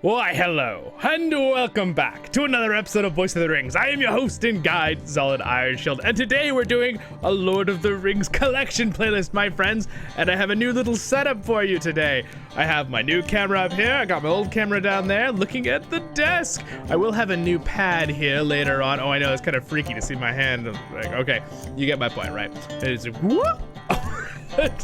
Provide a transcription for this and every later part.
Why, hello, and welcome back to another episode of Voice of the Rings. I am your host and guide, Zollin Ironshield, and today we're doing a Lord of the Rings collection playlist, my friends, and I have a new little setup for you today. I have my new camera up here, I got my old camera down there, looking at the desk. I will have a new pad here later on. Oh, I know, it's kind of freaky to see my hand. Like, okay, you get my point, right? It's whoop.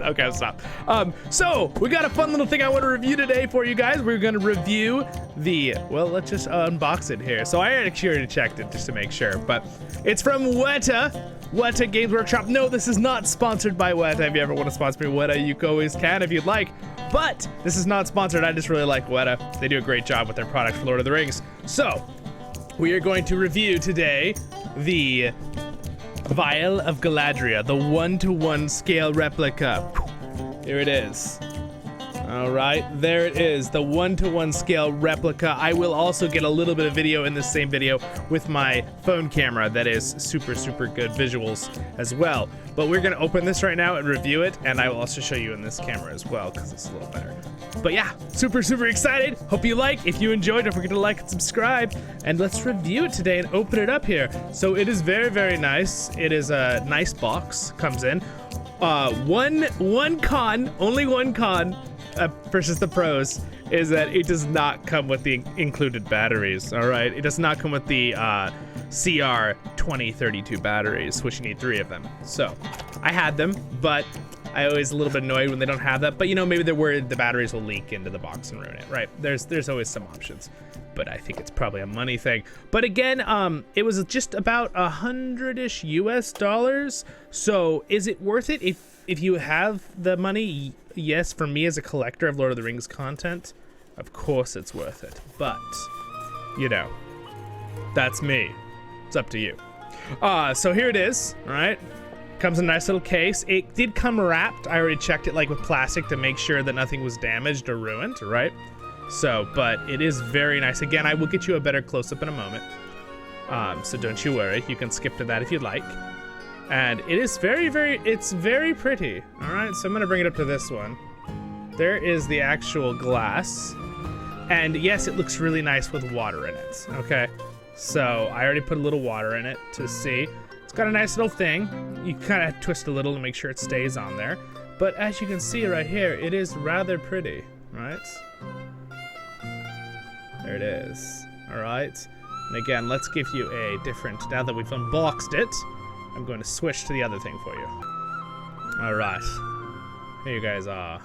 Okay, stop. So we got a fun little thing I want to review today for you guys. We're gonna review the, well, let's just unbox it here. So I actually already checked it just to make sure, but it's from Weta Games Workshop. No, this is not sponsored by Weta. If you ever want to sponsor me, Weta, you always can if you'd like. But this is not sponsored. I just really like Weta. They do a great job with their product for Lord of the Rings. So we are going to review today the Vial of Galadriel, the 1:1 scale replica. Here it is. All right, there it is, the 1:1 scale replica. I will also get a little bit of video in this same video with my phone camera that is super good visuals as well. But we're gonna open this right now and review it, and I will also show you in this camera as well because it's a little better. But yeah, super excited. Hope you like. If you enjoyed, don't forget to like and subscribe, and let's review it today and open it up here. So it is very nice. It is a nice box, comes in. Only one con versus the pros is that it does not come with the included batteries. All right, it does not come with the CR 2032 batteries, which you need 3 of them. So I had them, but I always a little bit annoyed when they don't have that. But you know, maybe they're worried the batteries will leak into the box and ruin it, right? There's always some options, but I think it's probably a money thing. But again, it was just about $100-ish US. So is it worth it if you have the money? Yes, for me as a collector of Lord of the Rings content, of course it's worth it. But you know, that's me. It's up to you. So here it is. All right. Comes in a nice little case. It did come wrapped. I already checked it like with plastic to make sure that nothing was damaged or ruined, right? So, but it is very nice. Again, I will get you a better close-up in a moment. So don't you worry. You can skip to that if you'd like. And it is it's very pretty. All right, so I'm gonna bring it up to this one. There is the actual glass. And yes, it looks really nice with water in it, okay? So I already put a little water in it to see. It's got a nice little thing. You kind of twist a little to make sure it stays on there. But as you can see right here, it is rather pretty, right? There it is, all right? And again, let's give you a different, now that we've unboxed it, I'm going to switch to the other thing for you. All right, here you guys are.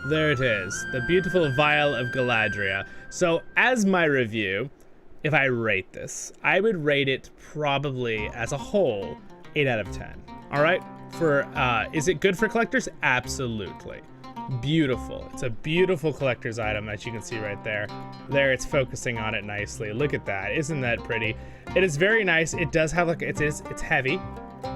There it is, the beautiful Vial of Galadriel. So as my review, if I rate this, I would rate it probably as a whole 8 out of 10. All right, is it good for collectors? Absolutely. Beautiful. It's a beautiful collector's item, as you can see right there. There, it's focusing on it nicely. Look at that. Isn't that pretty? It is very nice. It does have like it's heavy.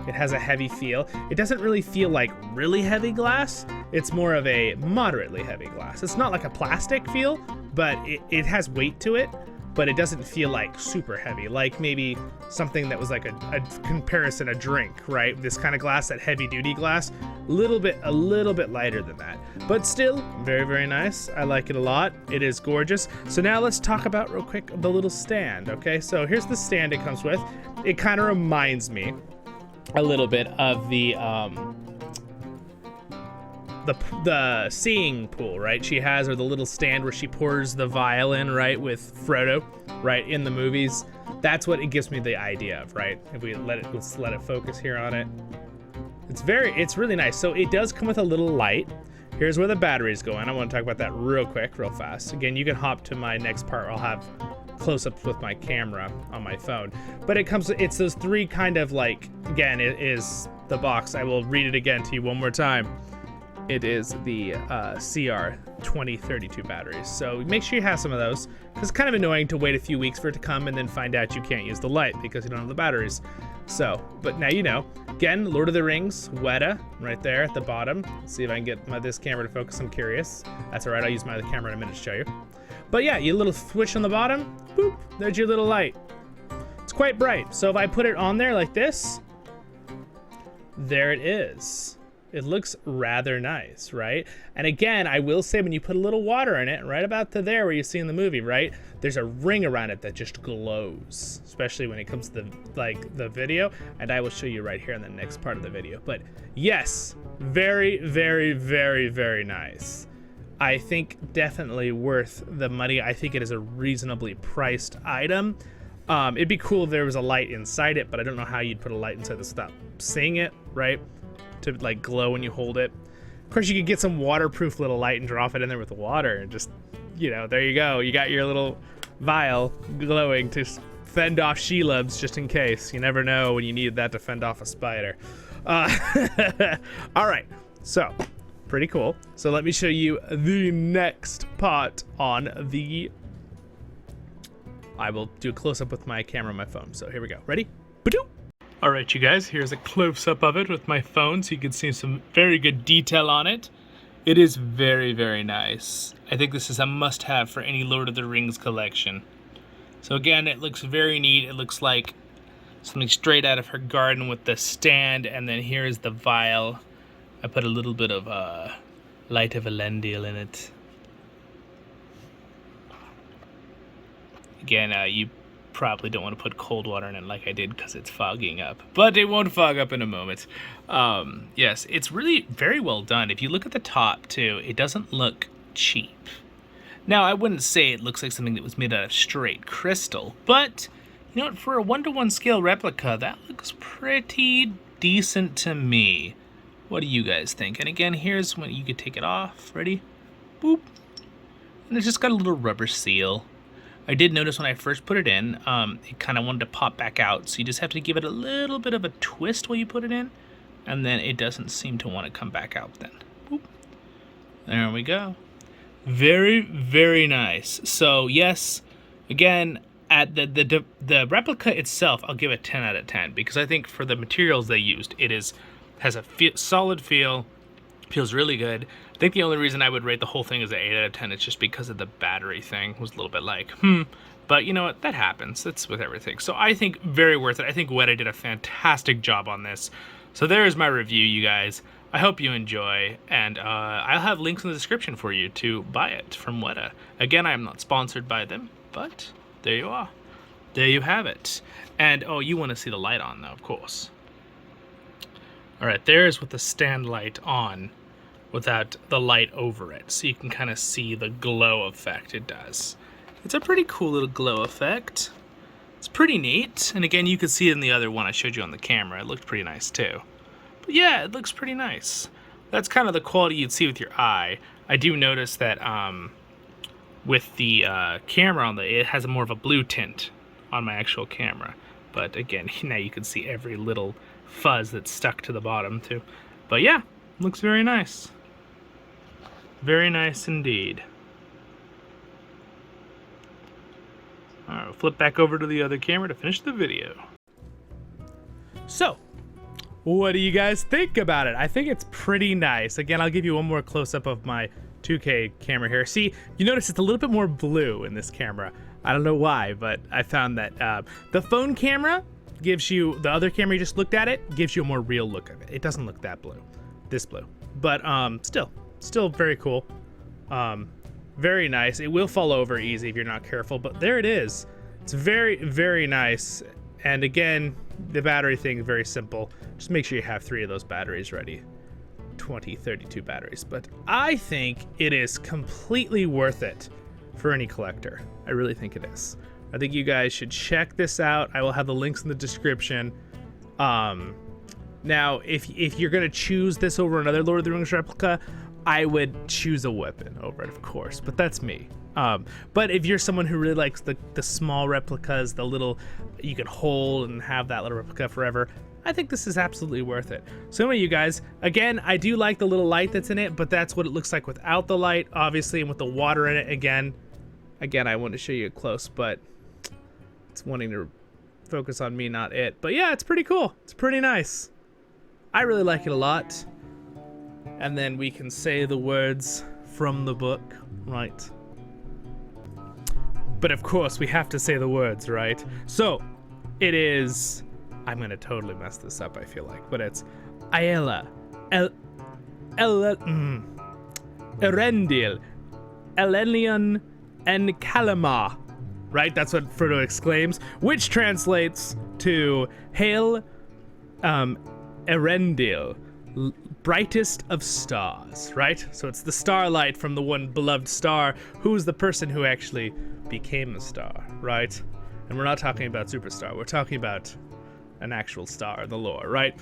It has a heavy feel. It doesn't really feel like really heavy glass. It's more of a moderately heavy glass. It's not like a plastic feel, but it has weight to it. But it doesn't feel like super heavy, like maybe something that was like a comparison, a drink, right? This kind of glass, that heavy duty glass, a little bit lighter than that, but still very nice. I like it a lot. It is gorgeous. So now let's talk about real quick the little stand. Okay, so here's the stand it comes with. It kind of reminds me a little bit of the seeing pool, right? She has, or the little stand where she pours the vial in, right, with Frodo, right, in the movies. That's what it gives me the idea of, right? If we let's let it focus here on it. It's really nice. So it does come with a little light. Here's where the batteries go in. I want to talk about that real quick, real fast. Again, you can hop to my next part. I'll have close-ups with my camera on my phone. But it's those 3 kind of like, again, it is the box. I will read it again to you one more time. It is the CR 2032 batteries. So make sure you have some of those, because it's kind of annoying to wait a few weeks for it to come and then find out you can't use the light because you don't have the batteries. So, but now you know. Again, Lord of the Rings, Weta, right there at the bottom. Let's see if I can get this camera to focus. I'm curious. That's all right, I'll use my other camera in a minute to show you. But yeah, you little switch on the bottom, boop, there's your little light. It's quite bright. So if I put it on there like this, there it is. It looks rather nice, right? And again, I will say when you put a little water in it, right about to there where you see in the movie, right? There's a ring around it that just glows, especially when it comes to the video. And I will show you right here in the next part of the video. But yes, very, very, very, very nice. I think definitely worth the money. I think it is a reasonably priced item. It'd be cool if there was a light inside it, but I don't know how you'd put a light inside this without seeing it, right? To like glow when you hold it. Of course, you could get some waterproof little light and drop it in there with the water and just, you know, there you go. You got your little vial glowing to fend off Shelobs just in case. You never know when you need that to fend off a spider. All right, so pretty cool. So let me show you the next part on the... I will do a close-up with my camera on my phone. So here we go. Ready? Ba-doop. All right, you guys, here's a close-up of it with my phone so you can see some very good detail on it. It is very, very nice. I think this is a must-have for any Lord of the Rings collection. So again, it looks very neat. It looks like something straight out of her garden with the stand, and then here is the vial. I put a little bit of Light of Elendil in it. Again, you probably don't want to put cold water in it like I did because it's fogging up, but it won't fog up in a moment. Yes, it's really very well done. If you look at the top too, it doesn't look cheap. Now, I wouldn't say it looks like something that was made out of straight crystal, but you know what, for a 1-to-1 scale replica, that looks pretty decent to me. What do you guys think? And again, here's when you could take it off. Ready? Boop. And it's just got a little rubber seal. I did notice when I first put it in, it kind of wanted to pop back out, so you just have to give it a little bit of a twist while you put it in, and then it doesn't seem to want to come back out then. Boop. There we go. Very, very nice. So yes, again, at the replica itself, I'll give it 10 out of 10, because I think for the materials they used, it has a solid feel, feels really good. I think the only reason I would rate the whole thing as an 8 out of 10 is just because of the battery thing. It was a little bit like, but you know what, that happens. That's with everything. So I think very worth it. I think Weta did a fantastic job on this. So there's my review, you guys. I hope you enjoy, and I'll have links in the description for you to buy it from Weta. Again, I am not sponsored by them, but there you are. There you have it. And, oh, you want to see the light on, though, of course. All right, there's with the stand light on without the light over it, so you can kind of see the glow effect it does. It's a pretty cool little glow effect. It's pretty neat, and again, you can see it in the other one I showed you on the camera. It looked pretty nice too. But yeah, it looks pretty nice. That's kind of the quality you'd see with your eye. I do notice that with the camera on it has more of a blue tint on my actual camera. But again, now you can see every little fuzz that's stuck to the bottom too. But yeah, looks very nice. Very nice indeed. Alright, we'll flip back over to the other camera to finish the video. So, what do you guys think about it? I think it's pretty nice. Again, I'll give you one more close-up of my 2K camera here. See, you notice it's a little bit more blue in this camera. I don't know why, but I found that the phone camera gives you, the other camera you just looked at it, gives you a more real look of it. It doesn't look that blue, this blue. But still very cool. Very nice. It will fall over easy if you're not careful, but there it is. It's very, very nice. And again, the battery thing is very simple. Just make sure you have 3 of those batteries ready. 32 batteries. But I think it is completely worth it for any collector. I really think it is. I think you guys should check this out. I will have the links in the description. Now, if you're gonna choose this over another Lord of the Rings replica, I would choose a weapon over it, of course, but that's me. But if you're someone who really likes the small replicas, the little you can hold and have that little replica forever, I think this is absolutely worth it. So anyway, you guys, again, I do like the little light that's in it, but that's what it looks like without the light, obviously, and with the water in it. Again, I want to show you close, but it's wanting to focus on me, not it. But yeah, it's pretty cool. It's pretty nice. I really like it a lot. And then we can say the words from the book, right? But of course, we have to say the words, right? So, it is... I'm gonna totally mess this up, I feel like. But it's... Aiela. Erendil, Elenion, and Kalama. Right? That's what Frodo exclaims, which translates to Hail Erendil, brightest of stars, right? So it's the starlight from the one beloved star, who's the person who actually became a star, right? And we're not talking about Superstar, we're talking about an actual star in the lore, right?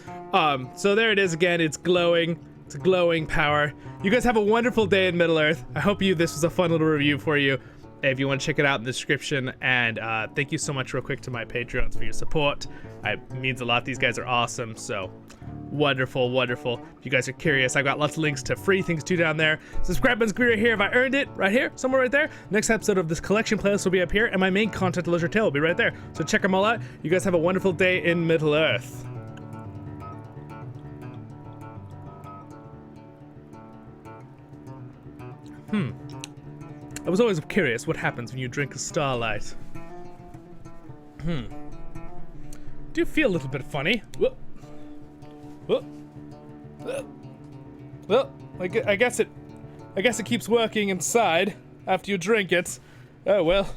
So there it is again, it's glowing. It's a glowing power. You guys have a wonderful day in Middle-earth. I hope this was a fun little review for you. If you want to check it out in the description, and thank you so much real quick to my Patreons for your support. It means a lot. These guys are awesome, so wonderful, wonderful. If you guys are curious, I've got lots of links to free things too down there. Subscribe button's right here if I earned it, right here, somewhere right there. Next episode of this collection playlist will be up here, and my main content, The Lizard Tale, will be right there. So check them all out. You guys have a wonderful day in Middle-earth. I was always curious what happens when you drink a starlight. Do feel a little bit funny. Well, I guess it keeps working inside after you drink it. Oh well,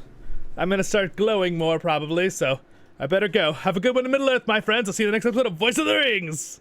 I'm gonna start glowing more probably, so I better go. Have a good one in Middle-earth, my friends. I'll see you in the next episode of Voice of the Rings.